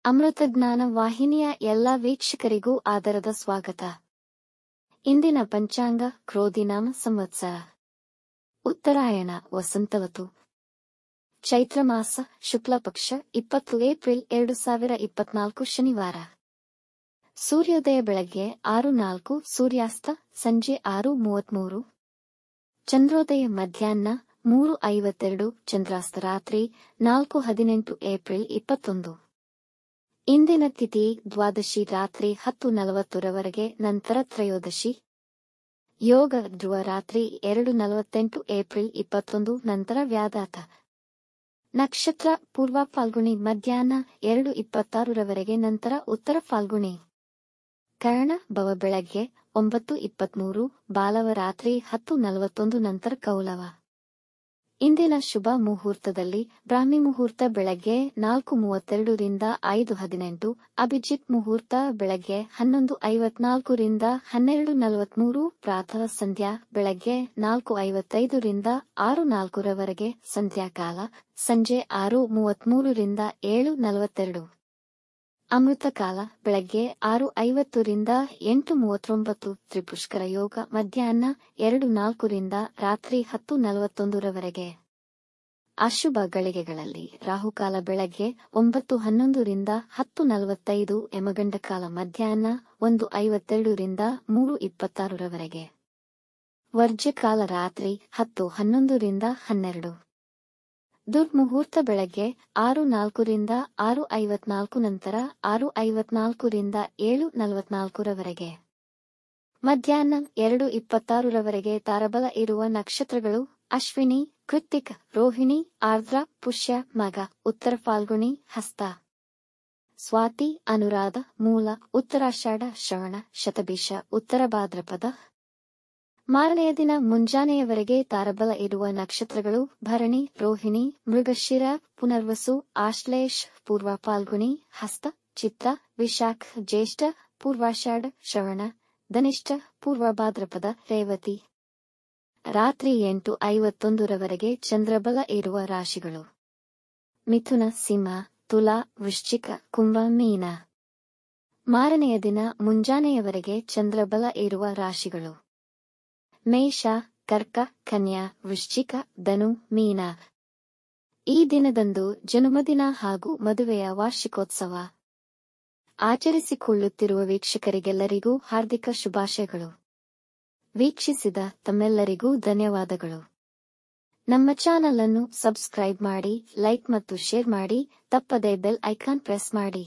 ಅಮೃತಜ್ಞಾನ ವಾಹಿನಿಯ ಎಲ್ಲಾ ವೀಕ್ಷಕರಿಗೂ ಆದರದ ಸ್ವಾಗತ. ಇಂದಿನ ಪಂಚಾಂಗ ಕ್ರೋಧಿನಾಮ ಸಂವತ್ಸರ, ಉತ್ತರಾಯಣ ವಸಂತವತು, ಚೈತ್ರ ಮಾಸ, ಶುಕ್ಲ ಪಕ್ಷ, 20 ಏಪ್ರಿಲ್ 2024 ಶನಿವಾರ. ಸೂರ್ಯೋದಯ ಬೆಳಗ್ಗೆ 6:04, ಸೂರ್ಯಾಸ್ತ ಸಂಜೆ 6:33, ಚಂದ್ರೋದಯ ಮಧ್ಯಾಹ್ನ 3:52, ಚಂದ್ರಾಸ್ತ ರಾತ್ರಿ 4:18 ಏಪ್ರಿಲ್ 21. ಇಂದಿನ ತಿಥಿ ದ್ವಾದಶಿ ರಾತ್ರಿ 10:40 ನಂತರ ತ್ರಯೋದಶಿ. ಯೋಗ ಧ್ರುವ ರಾತ್ರಿ 2:48 ಏಪ್ರಿಲ್ 21 ನಂತರ ವ್ಯಾಧಾತ. ನಕ್ಷತ್ರ ಪೂರ್ವ ಫಾಲ್ಗುಣಿ ಮಧ್ಯಾಹ್ನ 2:26 ನಂತರ ಉತ್ತರ ಫಾಲ್ಗುಣಿ. ಕರ್ಣ ಭವ ಬೆಳಗ್ಗೆ 9:23, ಬಾಲವ ರಾತ್ರಿ 10:41 ನಂತರ ಕೌಲವ. ಇಂದಿನ ಶುಭ ಮುಹೂರ್ತದಲ್ಲಿ ಬ್ರಾಹ್ಮಿ ಮುಹೂರ್ತ ಬೆಳಗ್ಗೆ 4:32 ರಿಂದ 5:18, ಅಭಿಜಿತ್ ಮುಹೂರ್ತ ಬೆಳಗ್ಗೆ 11:54 ರಿಂದ 12:43, ಪ್ರಾತಃ ಸಂಧ್ಯಾ ಬೆಳಗ್ಗೆ 4:55 ರಿಂದ 6:04 ಸಂಧ್ಯಾಕಾಲ, ಸಂಜೆ 6:33 ರಿಂದ 7:42. ಅಮೃತಕಾಲ ಬೆಳಗ್ಗೆ 6:50 ರಿಂದ 8:39, ತ್ರಿಪುಷ್ಕರ ಯೋಗ ಮಧ್ಯಾಹ್ನ 2:04 ರಿಂದ ರಾತ್ರಿ 10:41. ಅಶುಭ ಗಳಿಗೆಗಳಲ್ಲಿ ರಾಹುಕಾಲ ಬೆಳಗ್ಗೆ 9:11 ರಿಂದ 10:45, ಯಮಗಂಡಕಾಲ ಮಧ್ಯಾಹ್ನ 1:52 ರಿಂದ 3:26. ವರ್ಜ್ಯಕಾಲ ರಾತ್ರಿ 10:11 ರಿಂದ 12. ದುರ್ಮುಹೂರ್ತ ಬೆಳಗ್ಗೆ 6:04 ರಿಂದ 6:54 ನಂತರ 6:54 ರಿಂದ 7:44. ಮಧ್ಯಾಹ್ನ 2:26 ತಾರಬಲ ಇರುವ ನಕ್ಷತ್ರಗಳು ಅಶ್ವಿನಿ, ಕೃತ್ತಿಕ, ರೋಹಿಣಿ, ಆರ್ದ್ರ, ಪುಷ್ಯ, ಮಗ, ಉತ್ತರ ಫಾಲ್ಗುಣಿ, ಹಸ್ತ, ಸ್ವಾತಿ, ಅನುರಾಧ, ಮೂಲ, ಉತ್ತರಾಷಾಢ, ಶ್ರವಣ, ಶತಭಿಷ, ಉತ್ತರ ಭಾದ್ರಪದ. ಮಾರನೆಯ ದಿನ ಮುಂಜಾನೆಯವರೆಗೆ ತಾರಬಲ ಇರುವ ನಕ್ಷತ್ರಗಳು ಭರಣಿ, ರೋಹಿಣಿ, ಮೃಗಶಿರ, ಪುನರ್ವಸು, ಆಶ್ಲೇಷ, ಪೂರ್ವ ಫಾಲ್ಗುಣಿ, ಹಸ್ತ, ಚಿತ್ರ, ವಿಶಾಖ, ಜ್ಯೇಷ್ಠ, ಪೂರ್ವಾಷಾಢ, ಶ್ರವಣ, ಧನಿಷ್ಠ, ಪೂರ್ವ ಭಾದ್ರಪದ, ರೇವತಿ. ರಾತ್ರಿ 8:51 ಚಂದ್ರಬಲ ಇರುವ ರಾಶಿಗಳು: ಮಿಥುನ, ಸಿಂಹ, ತುಲಾ, ವೃಶ್ಚಿಕ, ಕುಂಭ, ಮೀನ. ಮಾರನೆಯ ದಿನ ಮುಂಜಾನೆಯವರೆಗೆ ಚಂದ್ರಬಲ ಇರುವ ರಾಶಿಗಳು: ಮೇಷ, ಕರ್ಕ, ಕನ್ಯಾ, ವೃಶ್ಚಿಕ, ಧನು, ಮೀನ. ಈ ದಿನದಂದು ಜನ್ಮದಿನ ಹಾಗೂ ಮದುವೆಯ ವಾರ್ಷಿಕೋತ್ಸವ ಆಚರಿಸಿಕೊಳ್ಳುತ್ತಿರುವ ವೀಕ್ಷಕರಿಗೆಲ್ಲರಿಗೂ ಹಾರ್ದಿಕ ಶುಭಾಶಯಗಳು. ವೀಕ್ಷಿಸಿದ ತಮ್ಮೆಲ್ಲರಿಗೂ ಧನ್ಯವಾದಗಳು. ನಮ್ಮ ಚಾನಲ್ ಅನ್ನು ಸಬ್ಸ್ಕ್ರೈಬ್ ಮಾಡಿ, ಲೈಕ್ ಮತ್ತು ಶೇರ್ ಮಾಡಿ, ತಪ್ಪದೇ ಬೆಲ್ ಐಕಾನ್ ಪ್ರೆಸ್ ಮಾಡಿ.